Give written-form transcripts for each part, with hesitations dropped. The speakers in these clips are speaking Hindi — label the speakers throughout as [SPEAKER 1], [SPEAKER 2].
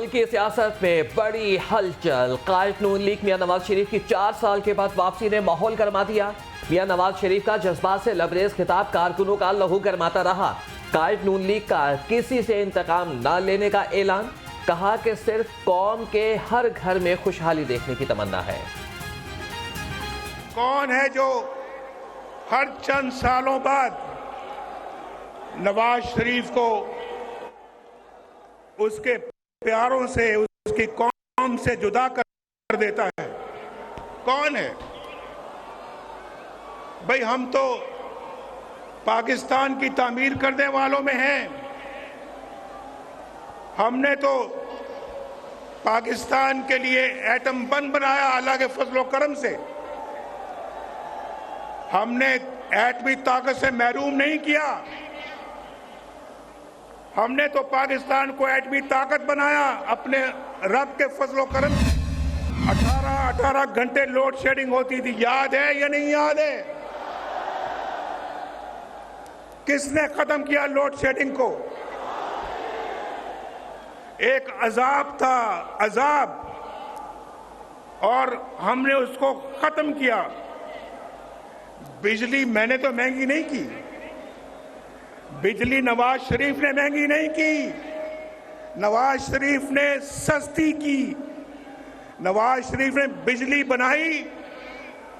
[SPEAKER 1] मुल्की सियासत में बड़ी हलचल। कायद नून लीग मियां नवाज शरीफ की 4 साल के बाद वापसी ने माहौल गरमा दिया। मियां नवाज शरीफ का जज्बात से लबरेज खिताब कारकुनों का लहू गरमाता रहा। कायद नून लीग का किसी से इंतकाम न लेने का ऐलान, कहा कि सिर्फ कौम के हर घर में खुशहाली देखने की तमन्ना है।
[SPEAKER 2] कौन है जो हर चंद सालों बाद नवाज शरीफ को उसके प्यारों से, उसकी कौम से जुदा कर देता है? कौन है भाई? हम तो पाकिस्तान की तामीर करने वालों में हैं। हमने तो पाकिस्तान के लिए एटम बम बनाया अल्लाह के फजलो करम से। हमने एटमी ताकत से महरूम नहीं किया। हमने तो पाकिस्तान को एटमी ताकत बनाया अपने रब के फजलो करम। 18 घंटे लोड शेडिंग होती थी, याद है या नहीं याद है? किसने खत्म किया लोड शेडिंग को? एक अजाब था, अजाब, और हमने उसको खत्म किया। बिजली मैंने तो महंगी नहीं की, बिजली नवाज शरीफ ने महंगी नहीं की, नवाज शरीफ ने सस्ती की। नवाज शरीफ ने बिजली बनाई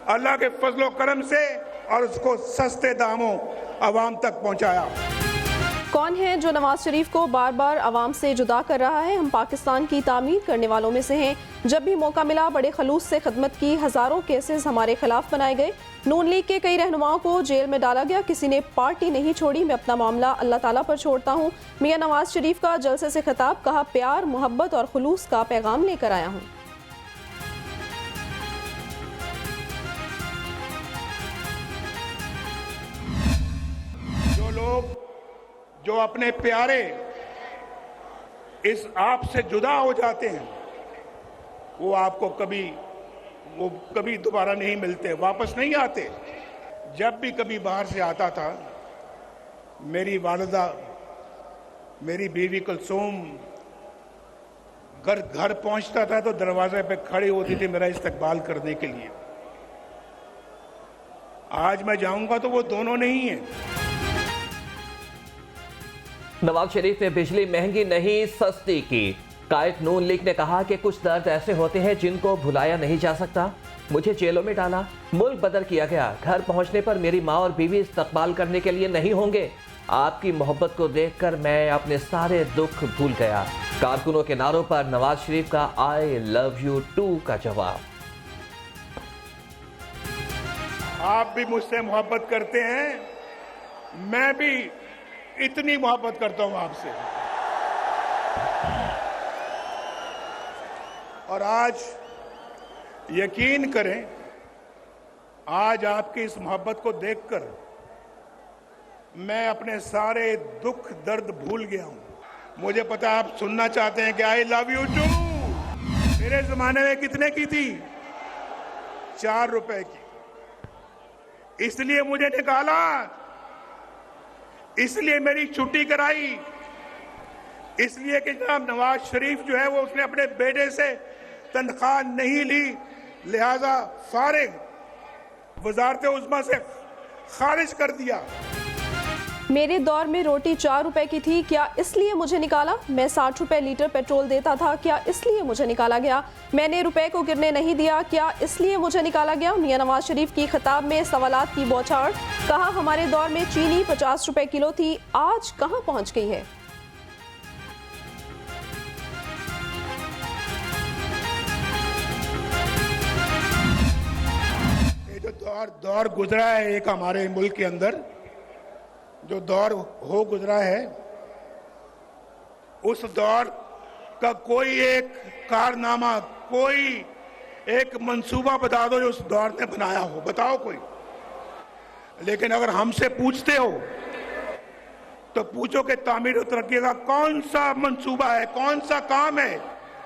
[SPEAKER 2] अल्लाह के फजलो करम से और उसको सस्ते दामों आवाम तक पहुंचाया।
[SPEAKER 3] कौन है जो नवाज शरीफ को बार बार आवाम से जुदा कर रहा है? हम पाकिस्तान की तामीर करने वालों में से हैं। जब भी मौका मिला बड़े खलूस से खदमत की। हज़ारों केसेस हमारे खिलाफ बनाए गए। नून लीग के कई रहनुमाओं को जेल में डाला गया। किसी ने पार्टी नहीं छोड़ी। मैं अपना मामला अल्लाह ताला पर छोड़ता हूँ। मियां नवाज शरीफ का जलसे से खिताब, कहा प्यार, मोहब्बत और खुलूस का पैगाम लेकर आया हूँ।
[SPEAKER 2] जो लोग जो अपने प्यारे इस आप से जुदा हो जाते हैं, वो आपको कभी दोबारा नहीं मिलते, वापस नहीं आते। जब भी कभी बाहर से आता था, मेरी वालिदा, मेरी बीवी कुलसूम घर पहुंचता था तो दरवाजे पे खड़ी होती थी मेरा इस्तकबाल करने के लिए। आज मैं जाऊंगा तो वो दोनों नहीं है।
[SPEAKER 1] नवाज शरीफ ने बिजली महंगी नहीं सस्ती की। कायद नून लीग ने कहा कि कुछ दर्द ऐसे होते हैं जिनको भुलाया नहीं जा सकता। मुझे जेलों में डाला, मुल्क बदर किया गया। घर पहुंचने पर मेरी माँ और बीवी इस्तकबाल करने के लिए नहीं होंगे। आपकी मोहब्बत को देखकर मैं अपने सारे दुख भूल गया। कारकुनों के नारों पर नवाज शरीफ का आई लव यू टू का जवाब।
[SPEAKER 2] आप भी मुझसे मोहब्बत करते हैं, मैं भी इतनी मोहब्बत करता हूं आपसे। और आज यकीन करें, आज आपकी इस मोहब्बत को देखकर मैं अपने सारे दुख दर्द भूल गया हूं। मुझे पता है आप सुनना चाहते हैं कि आई लव यू टू मेरे जमाने में कितने की थी? 4 रुपए की। इसलिए मुझे निकाला, इसलिए मेरी छुट्टी कराई, इसलिए कि जनाब नवाज शरीफ जो है वो उसने अपने बेटे से तनख्वाह नहीं ली, लिहाजा फारिग वजारत उज़्मा से खारिज कर दिया।
[SPEAKER 3] मेरे दौर में रोटी 4 रुपए की थी, क्या इसलिए मुझे निकाला? मैं 60 रुपए लीटर पेट्रोल देता था, क्या इसलिए मुझे निकाला गया? मैंने रुपए को गिरने नहीं दिया, क्या इसलिए मुझे निकाला गया? मियां नवाज शरीफ की खिताब में सवालात की बौछार, कहा हमारे दौर में चीनी 50 रुपए किलो थी, आज कहां पहुंच गई है?
[SPEAKER 2] ये जो दौर गुजरा है एक हमारे मुल्क के अंदर, जो दौर हो गुजरा है, उस दौर का कोई एक कारनामा, कोई एक मंसूबा बता दो जो उस दौर ने बनाया हो, बताओ कोई। लेकिन अगर हमसे पूछते हो तो पूछो कि तामीर और तरक्की का कौन सा मंसूबा है, कौन सा काम है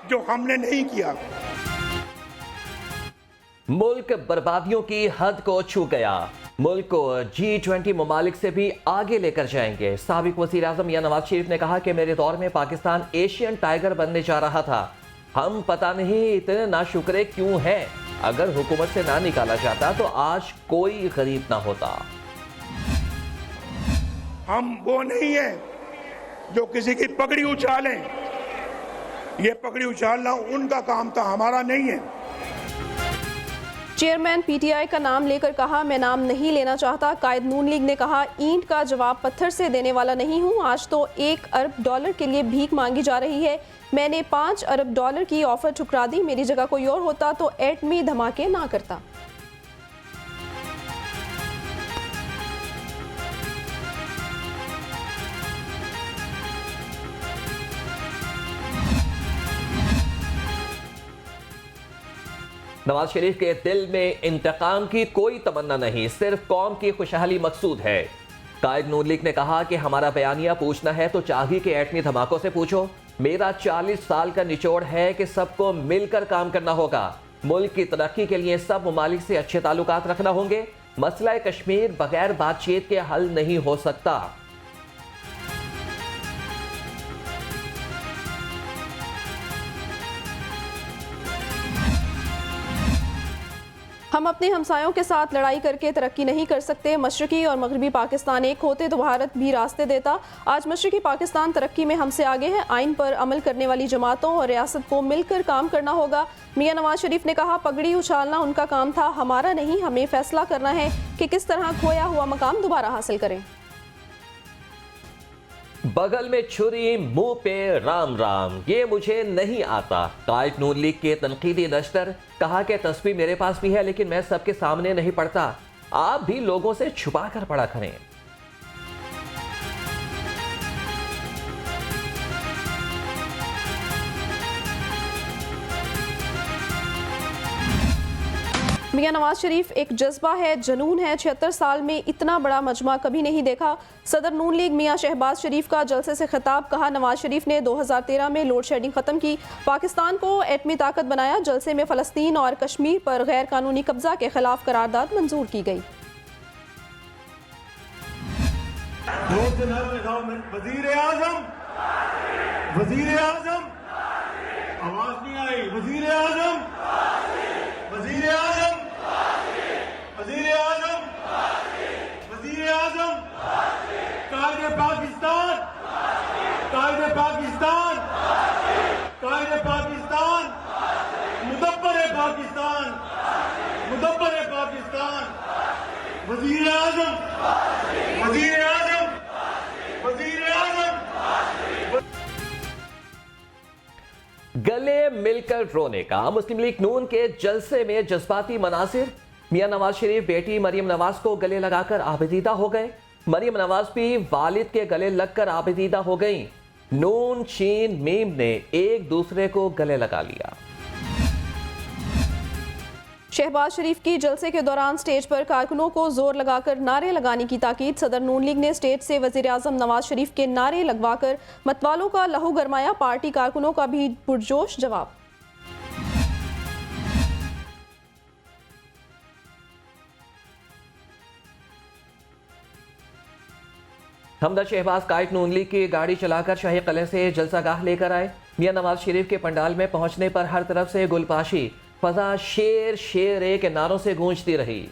[SPEAKER 2] जो हमने नहीं किया।
[SPEAKER 1] मुल्क बर्बादियों की हद को छू गया। मुल्क को G20 ममालिक से भी आगे लेकर जाएंगे। साबिक वज़ीर आज़म मियां नवाज शरीफ ने कहा कि मेरे दौर में पाकिस्तान एशियन टाइगर बनने जा रहा था। हम पता नहीं इतने नाशुक्रे क्यों हैं। अगर हुकूमत से ना निकाला जाता तो आज कोई गरीब ना होता।
[SPEAKER 2] हम वो नहीं है जो किसी की पगड़ी उछालें। ये पगड़ी उछालना उनका काम था, हमारा नहीं है।
[SPEAKER 3] चेयरमैन पीटीआई का नाम लेकर कहा, मैं नाम नहीं लेना चाहता। कायद नून लीग ने कहा, ईंट का जवाब पत्थर से देने वाला नहीं हूं। आज तो $1 अरब के लिए भीख मांगी जा रही है। मैंने $5 अरब की ऑफर ठुकरा दी। मेरी जगह कोई और होता तो एटमी धमाके ना करता।
[SPEAKER 1] नवाज शरीफ के दिल में इंतकाम की कोई तमन्ना नहीं, सिर्फ कौम की खुशहाली मकसूद है। कायद नून लीग ने कहा कि हमारा बयानिया पूछना है तो चाही के एटमी धमाकों से पूछो। मेरा 40 साल का निचोड़ है कि सबको मिलकर काम करना होगा। मुल्क की तरक्की के लिए सब ममालिक से अच्छे ताल्लुकात रखना होंगे। मसला कश्मीर बगैर बातचीत के हल नहीं हो सकता।
[SPEAKER 3] हम अपने हमसायों के साथ लड़ाई करके तरक्की नहीं कर सकते। मशरकी और मगरबी पाकिस्तान एक होते तो भारत भी रास्ते देता। आज मशरकी पाकिस्तान तरक्की में हमसे आगे है। आइन पर अमल करने वाली जमातों और रियासत को मिलकर काम करना होगा। मियां नवाज शरीफ ने कहा, पगड़ी उछालना उनका काम था, हमारा नहीं। हमें फैसला करना है कि किस तरह खोया हुआ मकाम दोबारा हासिल करें।
[SPEAKER 1] बगल में छुरी मुंह पे राम राम, ये मुझे नहीं आता। कायद नून लीग के तनकीदी नश्तर, कहा कि तस्वीर मेरे पास भी है लेकिन मैं सबके सामने नहीं पढ़ता। आप भी लोगों से छुपा कर पढ़ा करें।
[SPEAKER 3] मियां नवाज शरीफ एक जज्बा है, जनून है। 76 साल में इतना बड़ा मजमा कभी नहीं देखा। सदर नून लीग मियां शहबाज शरीफ का जलसे से खिताब, कहा, नवाज शरीफ ने 2013 में लोड शेडिंग खत्म की, पाकिस्तान को एटमी ताकत बनाया। जलसे में फ़लस्तीन और कश्मीर पर गैर कानूनी कब्जा के खिलाफ करारदाद मंजूर की गई।
[SPEAKER 4] वजीर आजम आवाज नहीं आई। वजीर आजम, वजीर आजम, वजीर आजम, वजीर आजम, कायदे पाकिस्तान, कायदे पाकिस्तान, कायदे पाकिस्तान, मुदब्बर पाकिस्तान, मुदब्बर पाकिस्तान, वजीर आजम, वजीर आजम, वजीर आजम।
[SPEAKER 1] गले मिलकर रोने का मुस्लिम लीग नून के जलसे में जज्बाती मनासिर। मियां नवाज शरीफ बेटी मरियम नवाज को गले लगाकर आबदीदा हो गए। मरियम नवाज भी वालिद के गले लगकर आबदीदा हो गई। नून शीन मीम ने एक दूसरे को गले लगा लिया।
[SPEAKER 3] शहबाज शरीफ की जलसे के दौरान स्टेज पर कारकुनों को जोर लगाकर नारे लगाने की ताकीद। सदर नून लीग ने स्टेज से वजीर आजम नवाज शरीफ के नारे लगवाकर मतवालों का लहू गरमाया। पार्टी कारकुनों का भी पुरजोश जवाब।
[SPEAKER 1] हमदर्द शहबाज कायद नून लीग की गाड़ी चलाकर शाही किले से जलसागाह लेकर आए। मियां नवाज शरीफ के पंडाल में पहुंचने पर हर तरफ से गुलपाशी, फजा शेर शेर के नारों से गूंजती रही।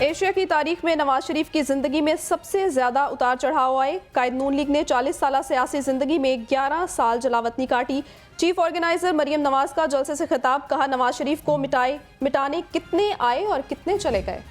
[SPEAKER 3] एशिया की तारीख में नवाज शरीफ की जिंदगी में सबसे ज्यादा उतार चढ़ाव आए। कायद नून लीग ने 40 साल सियासी जिंदगी में 11 साल जलावतनी काटी। चीफ ऑर्गेनाइजर मरियम नवाज का जलसे से खिताब, कहा, नवाज शरीफ को मिटाने कितने आए और कितने चले गए।